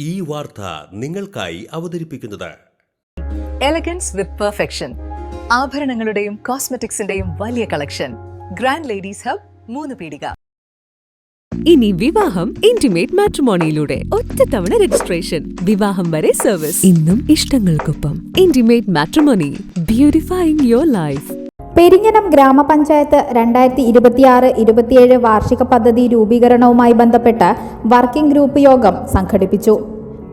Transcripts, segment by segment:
ഈ വാർത്ത നിങ്ങൾക്കായി അവതരിപ്പിക്കുന്നത് എലഗൻസ് വിത്ത് പെർഫെക്ഷൻ, ആഭരണങ്ങളുടെയും കോസ്മെറ്റിക്സിന്റെയും വലിയ കളക്ഷൻ. ഗ്രാൻഡ് ലേഡീസ് ഹബ്, 3 പീടിക. ഇനി വിവാഹം ഇന്റിമേറ്റ് മാട്രിമോണിയിലൂടെ ഒറ്റത്തവണ രജിസ്ട്രേഷൻ, വിവാഹം വരെ സർവീസ്. ഇന്നും ഇഷ്ടങ്ങൾക്കൊപ്പം intimate matrimony, ബ്യൂട്ടിഫൈയിങ് your life. Peringanam ഗ്രാമപഞ്ചായത്ത് 2026-27 വാർഷിക പദ്ധതി രൂപീകരണവുമായി ബന്ധപ്പെട്ട് വർക്കിംഗ് ഗ്രൂപ്പ് യോഗം സംഘടിപ്പിച്ചു.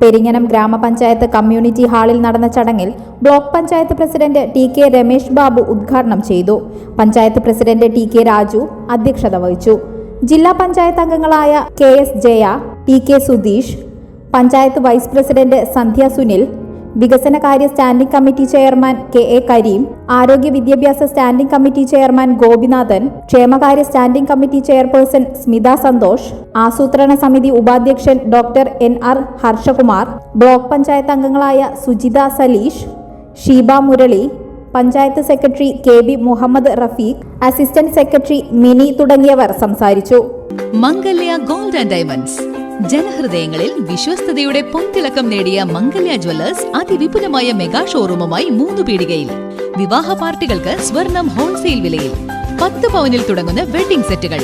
പെരിങ്ങനം ഗ്രാമപഞ്ചായത്ത് കമ്മ്യൂണിറ്റി ഹാളിൽ നടന്ന ചടങ്ങിൽ block panchayat president TK Ramesh Babu ഉദ്ഘാടനം ചെയ്തു. പഞ്ചായത്ത് പ്രസിഡന്റ് TK രാജു അധ്യക്ഷത വഹിച്ചു. ജില്ലാ പഞ്ചായത്ത് അംഗങ്ങളായ KS Jaya, TK Sudheesh, panchayat vice president Sandhya Sunil, വികസനകാര്യ standing committee chairman KA Kareem, ആരോഗ്യ വിദ്യാഭ്യാസ സ്റ്റാൻഡിംഗ് കമ്മിറ്റി ചെയർമാൻ ഗോപിനാഥൻ, ക്ഷേമകാര്യ standing committee chairperson Smitha Santhosh, ആസൂത്രണ സമിതി ഉപാധ്യക്ഷൻ doctor NR Harshakumar, block panchayat അംഗങ്ങളായ Sujitha Saleesh, Sheeba Murali, panchayat secretary KB Muhammad Rafeeq, assistant secretary Mini തുടങ്ങിയവർ സംസാരിച്ചു. മംഗല്യ ഗോൾഡ് ആൻഡ് ഡയമണ്ട്സ്, ജനഹൃദയങ്ങളിൽ വിശ്വസ്തയുടെ പൊൻതിളക്കം നേടിയ മംഗല്യ ജ്വല്ലേഴ്സ് അതിവിപുലമായ മെഗാ ഷോറൂമുമായി 3 പീടികയിൽ. വിവാഹ പാർട്ടികൾക്ക് സ്വർണം ഹോൾസെയിൽ വിലയിൽ 10 പവനിൽ തുടങ്ങുന്ന വെഡിംഗ് സെറ്റുകൾ,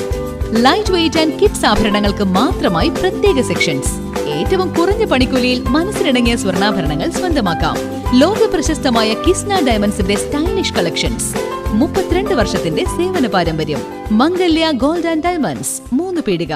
ലൈറ്റ് വെയ്റ്റ് ആൻഡ് കിഡ്സ് ആഭരണങ്ങൾക്ക് മാത്രമായി പ്രത്യേക സെക്ഷൻസ്. ഏറ്റവും കുറഞ്ഞ പണിക്കൂലിയിൽ മനസ്സിനിണങ്ങിയ സ്വർണ്ണാഭരണങ്ങൾ സ്വന്തമാക്കാം. ലോക പ്രശസ്തമായ കിസ്ന ഡയമണ്ട്സിന്റെ സ്റ്റൈലിഷ് കളക്ഷൻസ്, 32 വർഷത്തിന്റെ സേവന പാരമ്പര്യം. മംഗല്യ ഗോൾഡ് ആൻഡ് ഡയമണ്ട്സ്, 3 പീടിക.